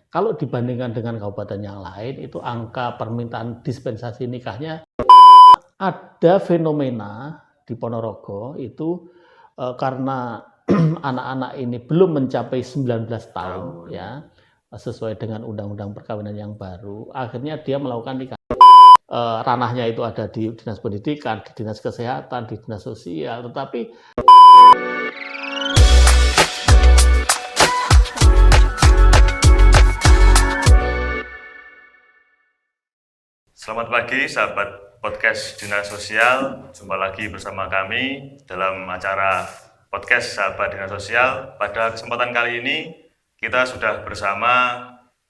kalau dibandingkan dengan kabupaten yang lain, itu angka permintaan dispensasi nikahnya ada fenomena di Ponorogo itu karena anak-anak ini belum mencapai 19 tahun ya, sesuai dengan undang-undang perkawinan yang baru, akhirnya dia melakukan nikah. Ranahnya itu ada di dinas pendidikan, di dinas kesehatan, di dinas sosial, tetapi Selamat pagi sahabat podcast Dinas Sosial, jumpa lagi bersama kami dalam acara podcast Sahabat Dinas Sosial. Pada kesempatan kali ini kita sudah bersama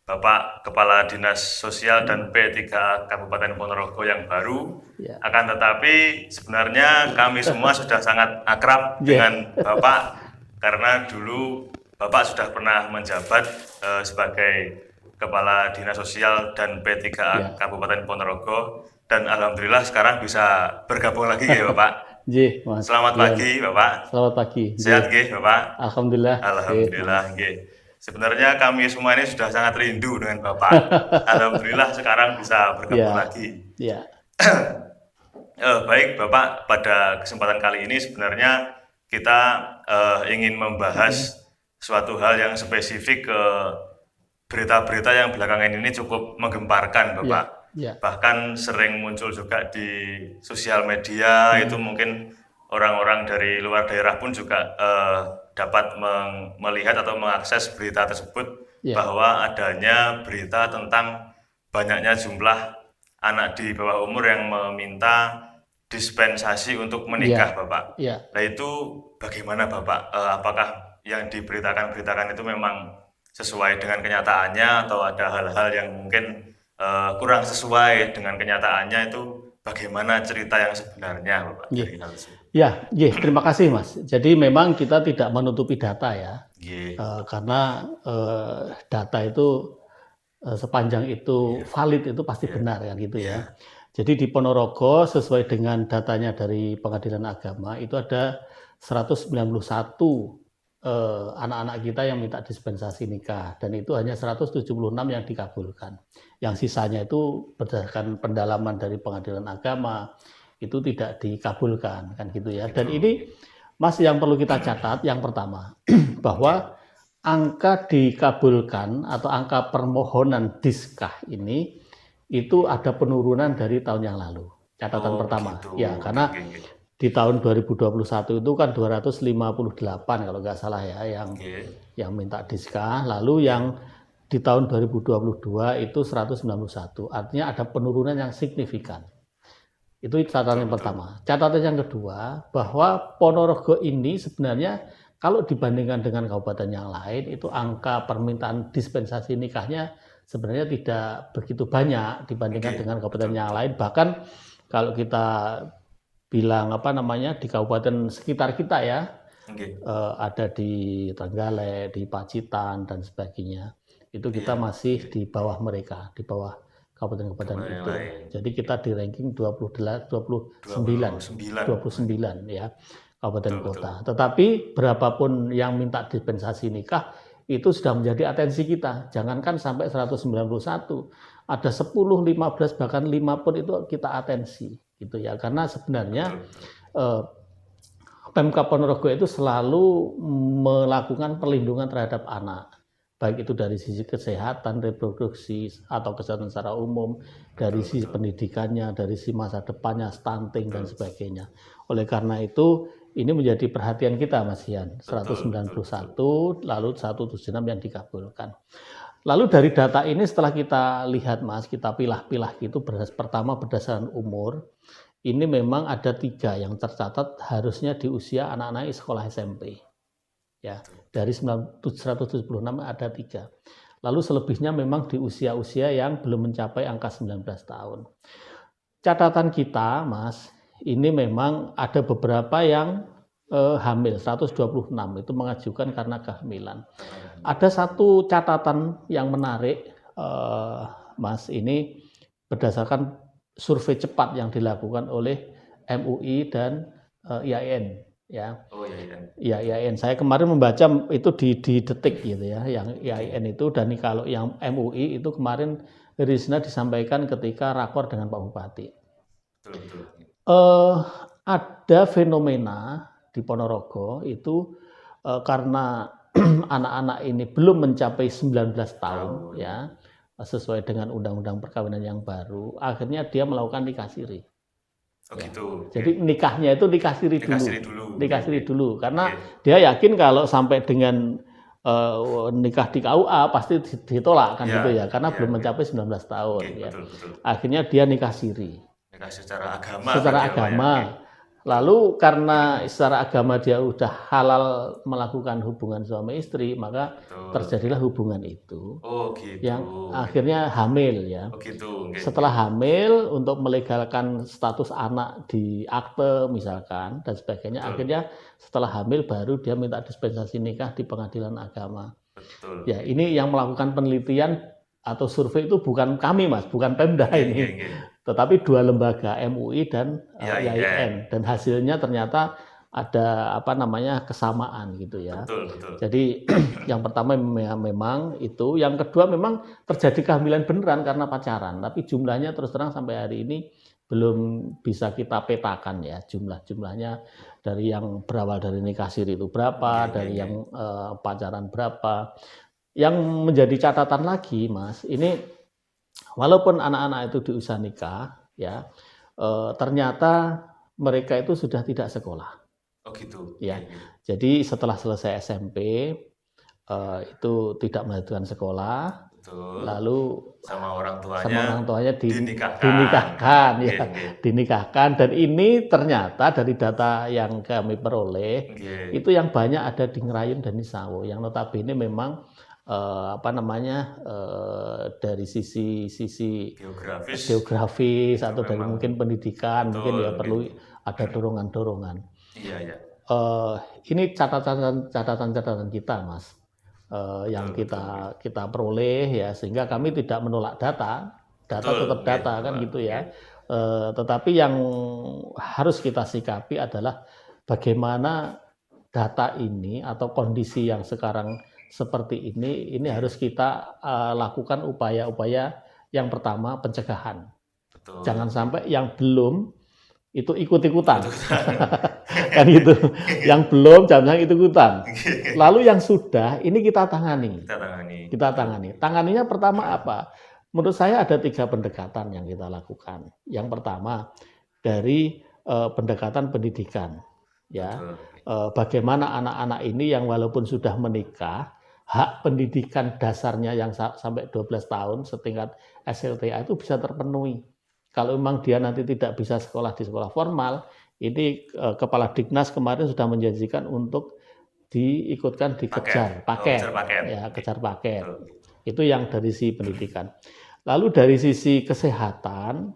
Bapak Kepala Dinas Sosial dan P3A Kabupaten Ponorogo yang baru. Akan tetapi sebenarnya kami semua sudah sangat akrab dengan Bapak karena dulu Bapak sudah pernah menjabat sebagai Kepala Dinas Sosial dan P3A Kabupaten Ponorogo, dan alhamdulillah sekarang bisa bergabung lagi ya Bapak. Selamat pagi Bapak. Selamat pagi. Sehat nggih Bapak? Alhamdulillah. Alhamdulillah nggih. Sebenarnya kami semua ini sudah sangat rindu dengan Bapak. Alhamdulillah sekarang bisa bergabung lagi. Baik Bapak, pada kesempatan kali ini sebenarnya kita ingin membahas suatu hal yang spesifik ke berita-berita yang belakangan ini cukup menggemparkan Bapak. Bahkan sering muncul juga di sosial media, itu mungkin orang-orang dari luar daerah pun juga dapat melihat atau mengakses berita tersebut, bahwa adanya berita tentang banyaknya jumlah anak di bawah umur yang meminta dispensasi untuk menikah Bapak. Nah itu bagaimana Bapak? Apakah yang diberitakan itu memang sesuai dengan kenyataannya atau ada hal-hal yang mungkin kurang sesuai dengan kenyataannya? Itu bagaimana cerita yang sebenarnya Bapak? Terima kasih Mas. Jadi memang kita tidak menutupi data ya, karena data itu sepanjang itu valid itu pasti benar kan gitu ya. Jadi di Ponorogo sesuai dengan datanya dari Pengadilan Agama itu ada 191 anak-anak kita yang minta dispensasi nikah, dan itu hanya 176 yang dikabulkan. Yang sisanya itu berdasarkan pendalaman dari Pengadilan Agama itu tidak dikabulkan kan gitu ya. Dan ini Mas yang perlu kita catat yang pertama bahwa angka dikabulkan atau angka permohonan diskah ini itu ada penurunan dari tahun yang lalu. Catatan pertama karena di tahun 2021 itu kan 258 kalau nggak salah ya yang minta diskah, lalu yang di tahun 2022 itu 191, artinya ada penurunan yang signifikan. Itu catatan yang pertama. Catatan yang kedua bahwa Ponorogo ini sebenarnya kalau dibandingkan dengan kabupaten yang lain itu angka permintaan dispensasi nikahnya sebenarnya tidak begitu banyak dibandingkan dengan kabupaten yang lain. Bahkan kalau kita bilang di kabupaten sekitar kita ya, ada di Trenggalek, di Pacitan dan sebagainya, itu kita masih di bawah mereka, di bawah kabupaten-kabupaten itu. Jadi kita di ranking 29 ya kabupaten kota. Tetapi berapapun yang minta dispensasi nikah itu sudah menjadi atensi kita. Jangankan sampai 191, ada 10, 15 bahkan 5 pun itu kita atensi gitu ya, karena sebenarnya Pemkab Ponorogo itu selalu melakukan perlindungan terhadap anak, baik itu dari sisi kesehatan reproduksi atau kesehatan secara umum, dari sisi pendidikannya, dari sisi masa depannya, stunting dan sebagainya. Oleh karena itu ini menjadi perhatian kita Mas Yan, 191 lalu 176 yang dikabulkan. Lalu dari data ini setelah kita lihat Mas, kita pilah-pilah gitu, pertama berdasarkan umur, ini memang ada 3 yang tercatat harusnya di usia anak-anak sekolah SMP. Ya, dari 176 ada 3. Lalu selebihnya memang di usia-usia yang belum mencapai angka 19 tahun. Catatan kita Mas, ini memang ada beberapa yang hamil, 126 itu mengajukan karena kehamilan. Ada satu catatan yang menarik Mas, ini berdasarkan survei cepat yang dilakukan oleh MUI dan IAIN ya. Oh iya. Ya, IAIN. Saya kemarin membaca itu di Detik gitu ya, yang IAIN itu. Dan kalau yang MUI itu kemarin rilisnya disampaikan ketika rakor dengan Pak Bupati. Betul. Ada fenomena di Ponorogo itu karena anak-anak ini belum mencapai 19 tahun ya, sesuai dengan undang-undang perkawinan yang baru, akhirnya dia melakukan nikah siri. Oh Ya. gitu. Jadi nikahnya itu nikah siri Nikah siri dulu. Karena dia yakin kalau sampai dengan nikah di KUA pasti ditolak kan gitu ya, karena belum mencapai 19 tahun ya. Betul. Akhirnya dia nikah siri. Nikah secara agama. Secara agama. Lalu karena secara agama dia udah halal melakukan hubungan suami istri, maka terjadilah hubungan itu. Oh gitu. Yang akhirnya hamil ya. Oh gitu. Setelah hamil untuk melegalkan status anak di akte misalkan dan sebagainya, akhirnya setelah hamil baru dia minta dispensasi nikah di pengadilan agama. Betul. Ya, ini yang melakukan penelitian atau survei itu bukan kami Mas, bukan Pemda ini. Tetapi dua lembaga, MUI dan IAIN, dan hasilnya ternyata ada kesamaan gitu ya. Betul. Jadi yang pertama memang itu, yang kedua memang terjadi kehamilan beneran karena pacaran, tapi jumlahnya terus terang sampai hari ini belum bisa kita petakan ya, jumlahnya dari yang berawal dari nikah siri itu berapa, dari yang pacaran berapa. Yang menjadi catatan lagi Mas, ini walaupun anak-anak itu di usia nikah, ya, ternyata mereka itu sudah tidak sekolah. Oh gitu. Ya, jadi setelah selesai SMP itu tidak melanjutkan sekolah. Betul. Lalu sama orang tuanya dinikahkan, dan ini ternyata dari data yang kami peroleh itu yang banyak ada di Ngerayun dan Nisawo, yang notabene memang dari sisi geografis atau dari mungkin pendidikan, mungkin ya perlu ada dorongan-dorongan. Iya. Ini catatan kita Mas, yang kita peroleh ya, sehingga kami tidak menolak data tetap data kan gitu ya. Tetapi yang harus kita sikapi adalah bagaimana data ini atau kondisi yang sekarang seperti ini harus kita lakukan upaya-upaya. Yang pertama pencegahan. Betul. Jangan sampai yang belum itu ikut-ikutan. Kan gitu. Yang belum jangan ikut-ikutan. Lalu yang sudah ini kita tangani. Tanganinya pertama apa? Menurut saya ada 3 pendekatan yang kita lakukan. Yang pertama dari pendekatan pendidikan. Ya. Bagaimana anak-anak ini yang walaupun sudah menikah, hak pendidikan dasarnya yang sampai 12 tahun setingkat SLTA itu bisa terpenuhi. Kalau memang dia nanti tidak bisa sekolah di sekolah formal, ini Kepala Dignas kemarin sudah menjanjikan untuk diikutkan di kejar paket. Kejar paket. Itu yang dari sisi pendidikan. Lalu dari sisi kesehatan,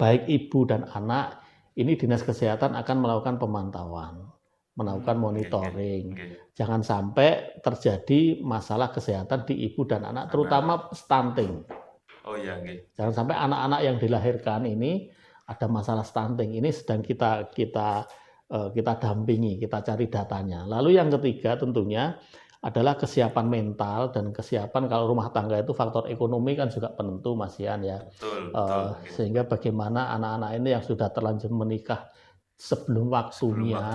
baik ibu dan anak, ini Dinas Kesehatan akan melakukan pemantauan, melakukan monitoring. Jangan sampai terjadi masalah kesehatan di ibu dan anak, terutama stunting. Jangan sampai anak-anak yang dilahirkan ini ada masalah stunting. Ini sedang kita dampingi, kita cari datanya. Lalu yang ketiga tentunya adalah kesiapan mental dan kesiapan, kalau rumah tangga itu faktor ekonomi kan juga penentu Mas Yan ya. Betul. Sehingga bagaimana anak-anak ini yang sudah terlanjur menikah sebelum waktunya,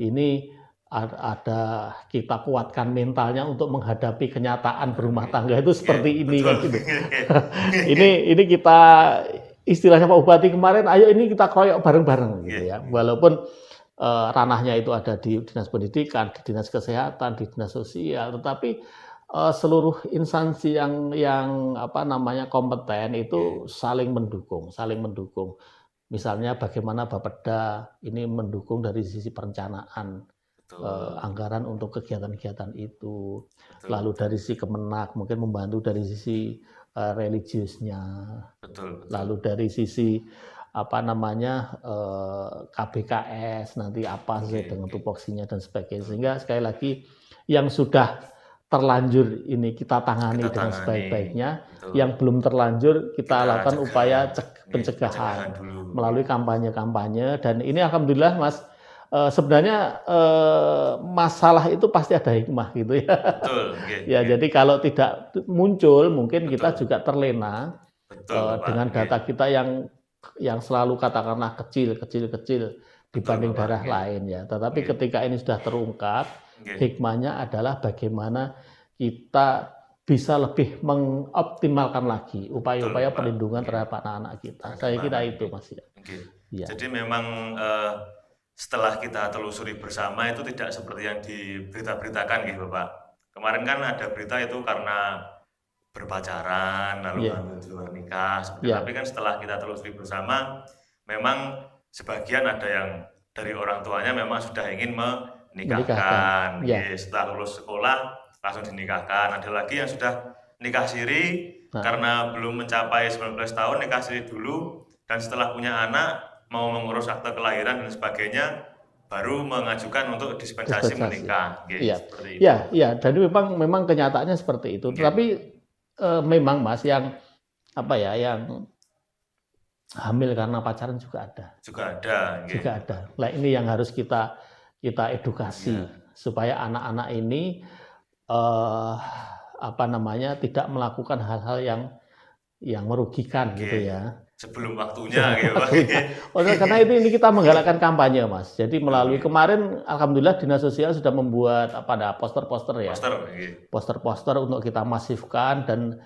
ini ada kita kuatkan mentalnya untuk menghadapi kenyataan berumah tangga itu seperti ini kan gitu. Ini kita istilahnya Pak Bupati kemarin, ayo ini kita kroyok bareng-bareng gitu ya. Walaupun ranahnya itu ada di Dinas Pendidikan, di Dinas Kesehatan, di Dinas Sosial, tetapi seluruh instansi yang kompeten itu saling mendukung. Misalnya bagaimana Bapeda ini mendukung dari sisi perencanaan, anggaran untuk kegiatan-kegiatan itu. Lalu dari sisi Kemenak mungkin membantu dari sisi religiusnya. Lalu dari sisi KBKS nanti apa sih dengan tupoksinya dan sebagainya. Sehingga sekali lagi yang sudah terlanjur ini kita tangani dengan sebaik-baiknya, yang belum terlanjur kita lakukan upaya pencegahan melalui kampanye-kampanye. Dan ini alhamdulillah Mas, sebenarnya masalah itu pasti ada hikmah gitu ya. Betul, oke, Ya, oke. jadi kalau tidak muncul mungkin kita Betul. juga terlena Betul, Bapak. dengan Oke. data kita yang selalu katakanlah kecil dibanding Bapak. daerah Oke. lain ya. Tetapi Oke. ketika ini sudah terungkap, Oke. hikmahnya adalah bagaimana kita bisa lebih mengoptimalkan lagi upaya-upaya Betul, Pak. perlindungan Oke. terhadap anak-anak kita. Terhadap Saya kira anak, itu oke. Mas ya. Oke. Iya. Jadi memang setelah kita telusuri bersama itu tidak seperti yang diberita-beritakan gitu Bapak. Kemarin kan ada berita itu karena berpacaran lalu Iya. hamil di luar nikah seperti Iya. tapi kan setelah kita telusuri bersama memang sebagian ada yang dari orang tuanya memang sudah ingin menikahkan. Iya. Yes, setelah lulus sekolah langsung dinikahkan. Ada lagi yang sudah nikah siri karena belum mencapai 19 tahun nikah siri dulu dan setelah punya anak mau mengurus akte kelahiran dan sebagainya baru mengajukan untuk dispensasi menikah. Iya. Seperti itu. Iya, jadi memang kenyataannya seperti itu. Tetapi memang Mas yang hamil karena pacaran juga ada. Juga ada. Nah, ini yang harus kita edukasi supaya anak-anak ini tidak melakukan hal-hal yang merugikan gitu ya. Sebelum waktunya gitu Pak. Karena ini kita menggalakkan kampanye Mas. Jadi melalui kemarin alhamdulillah Dinas Sosial sudah membuat poster-poster ya. Poster-poster untuk kita masifkan dan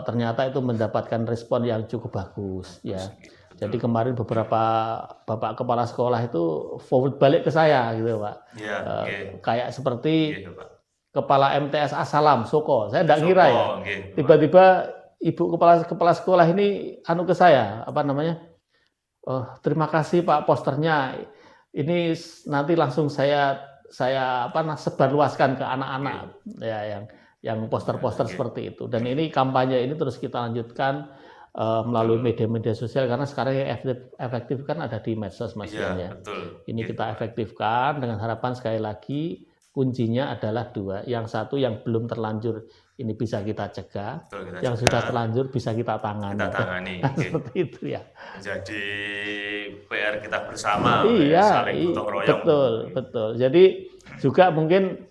ternyata itu mendapatkan respon yang cukup bagus ya. Jadi kemarin beberapa bapak kepala sekolah itu forward balik ke saya gitu Pak. Kayak seperti kepala MTS Asalam Soko. Saya tidak ngira ya. Tiba-tiba ibu kepala sekolah ini ke saya, terima kasih Pak posternya. Ini nanti langsung saya sebarluaskan ke anak-anak ya yang poster-poster seperti itu. Dan ini kampanye ini terus kita lanjutkan melalui media-media sosial karena sekarang yang efektif kan ada di medsos Mas ya. Ini kita efektifkan dengan harapan sekali lagi kuncinya adalah dua. Yang satu yang belum terlanjur ini bisa kita cegah, yang sudah terlanjur bisa kita tangani. Seperti itu ya. Jadi PR kita bersama, iya, saling gotong royong. Betul. Jadi juga mungkin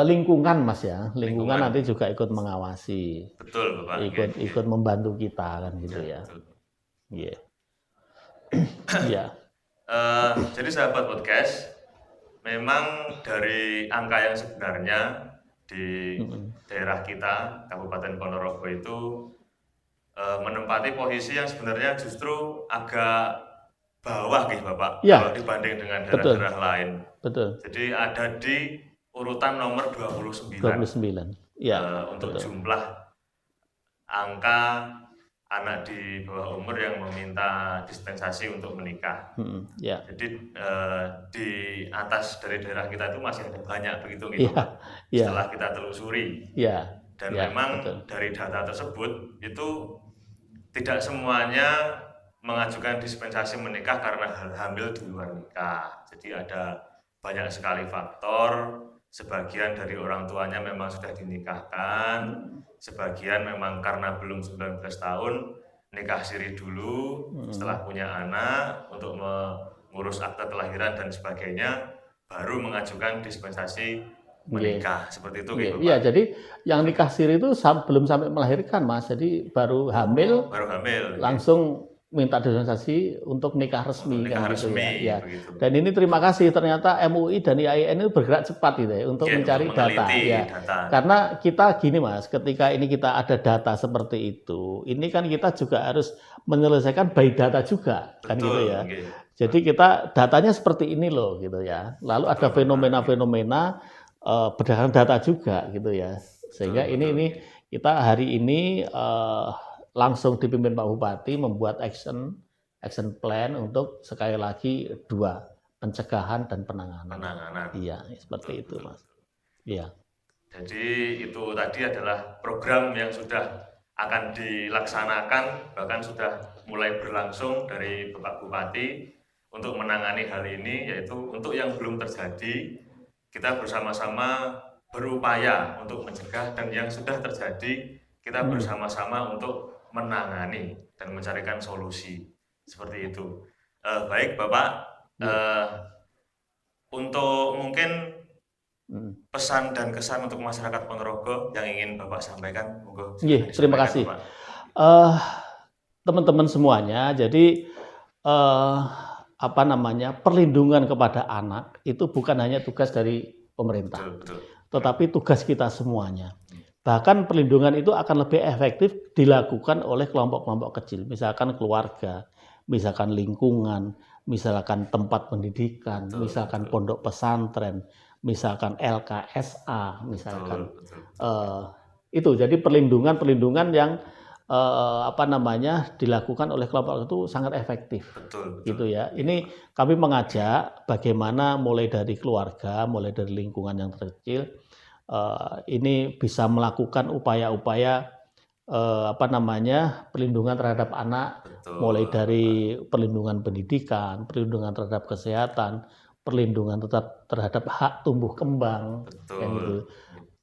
lingkungan Mas ya, lingkungan nanti juga ikut mengawasi. Betul Bapak. Ikut membantu kita kan gitu ya. Iya. Iya. Jadi sahabat podcast, memang dari angka yang sebenarnya di daerah kita, Kabupaten Ponorogo itu menempati posisi yang sebenarnya justru agak bawah gitu Bapak, kalau dibanding dengan daerah-daerah lain. Betul. Jadi ada di urutan nomor 29. Ya, untuk jumlah angka anak di bawah umur yang meminta dispensasi untuk menikah. Jadi di atas dari daerah kita itu masih ada banyak begitu Pak. Setelah kita telusuri. Dan memang dari data tersebut itu tidak semuanya mengajukan dispensasi menikah karena hamil di luar nikah. Jadi ada banyak sekali faktor. Sebagian dari orang tuanya memang sudah dinikahkan, sebagian memang karena belum 19 tahun nikah siri dulu, setelah punya anak untuk mengurus akta kelahiran dan sebagainya baru mengajukan dispensasi menikah. Seperti itu gitu Pak. Iya, jadi yang nikah siri itu belum sampai melahirkan Mas, jadi baru hamil langsung minta dispensasi untuk nikah resmi kan gitu ya. Dan ini terima kasih ternyata MUI dan IAIN itu bergerak cepat gitu ya untuk mencari data ya. Karena kita gini Mas, ketika ini kita ada data seperti itu, ini kan kita juga harus menyelesaikan by data juga kan gitu ya. Jadi kita datanya seperti ini loh gitu ya. Lalu ada fenomena-fenomena berdasarkan data juga gitu ya. Sehingga ini kita hari ini langsung dipimpin Pak Bupati membuat action plan untuk sekali lagi dua, pencegahan dan penanganan. Iya, seperti itu Mas. Iya. Jadi itu tadi adalah program yang sudah akan dilaksanakan, bahkan sudah mulai berlangsung dari Bapak Bupati untuk menangani hal ini, yaitu untuk yang belum terjadi kita bersama-sama berupaya untuk mencegah, dan yang sudah terjadi kita bersama-sama untuk menangani dan mencarikan solusi seperti itu. Baik Bapak, Untuk mungkin Mm. pesan dan kesan untuk masyarakat Ponorogo yang ingin Bapak sampaikan, monggo. Iya, terima disampaikan, kasih. Bapak. Teman-teman semuanya, jadi perlindungan kepada anak itu bukan hanya tugas dari pemerintah, Betul. tetapi tugas kita semuanya. Bahkan perlindungan itu akan lebih efektif dilakukan oleh kelompok-kelompok kecil, misalkan keluarga, misalkan lingkungan, misalkan tempat pendidikan, misalkan pondok pesantren, misalkan LKSA, misalkan itu. Jadi perlindungan yang dilakukan oleh kelompok itu sangat efektif. Betul. Gitu ya. Ini kami mengajak bagaimana mulai dari keluarga, mulai dari lingkungan yang terkecil, ini bisa melakukan upaya-upaya perlindungan terhadap anak. Betul. Mulai dari perlindungan pendidikan, perlindungan terhadap kesehatan, perlindungan terhadap hak tumbuh kembang, kan gitu.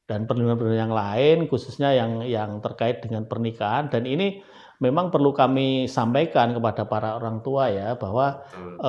Dan perlindungan yang lain khususnya yang terkait dengan pernikahan, dan ini memang perlu kami sampaikan kepada para orang tua ya, bahwa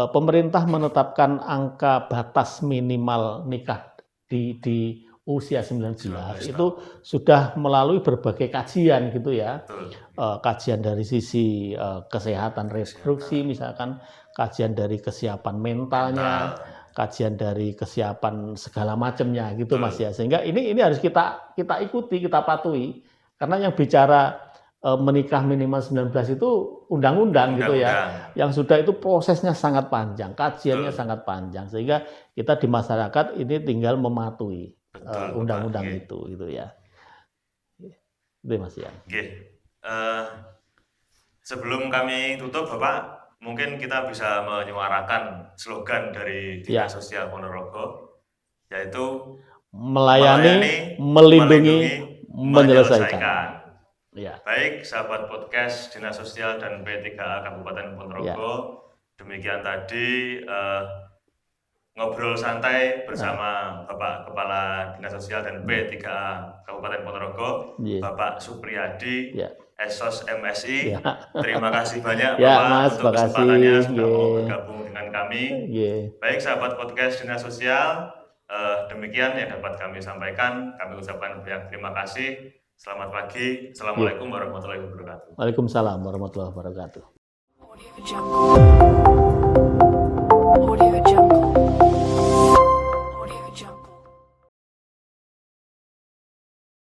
pemerintah menetapkan angka batas minimal nikah di usia 19 itu sudah melalui berbagai kajian gitu ya. Kajian dari sisi kesehatan reproduksi, misalkan kajian dari kesiapan mentalnya, kajian dari kesiapan segala macamnya gitu Mas ya. Sehingga ini harus kita ikuti, kita patuhi. Karena yang bicara menikah minimal 19 itu undang-undang gitu ya. Yang sudah itu prosesnya sangat panjang, kajiannya sangat panjang. Sehingga kita di masyarakat ini tinggal mematuhi undang-undang itu gitu ya. Itu Mas ya. Sebelum kami tutup Bapak, mungkin kita bisa menyuarakan slogan dari Dinas Sosial Ponorogo, yaitu melayani, melindungi, menyelesaikan. Ya. Baik, sahabat podcast Dinas Sosial dan P3A Kabupaten Ponorogo, demikian tadi ngobrol santai bersama Bapak Kepala Dinas Sosial dan P3A Kabupaten Ponorogo, Bapak Supriyadi, Esos MSI. Terima kasih banyak Bapak untuk kesempatannya sudah mau bergabung dengan kami. Baik sahabat podcast Dinas Sosial, demikian yang dapat kami sampaikan. Kami ucapkan banyak terima kasih. Selamat pagi. Assalamualaikum warahmatullahi wabarakatuh. Waalaikumsalam warahmatullahi wabarakatuh.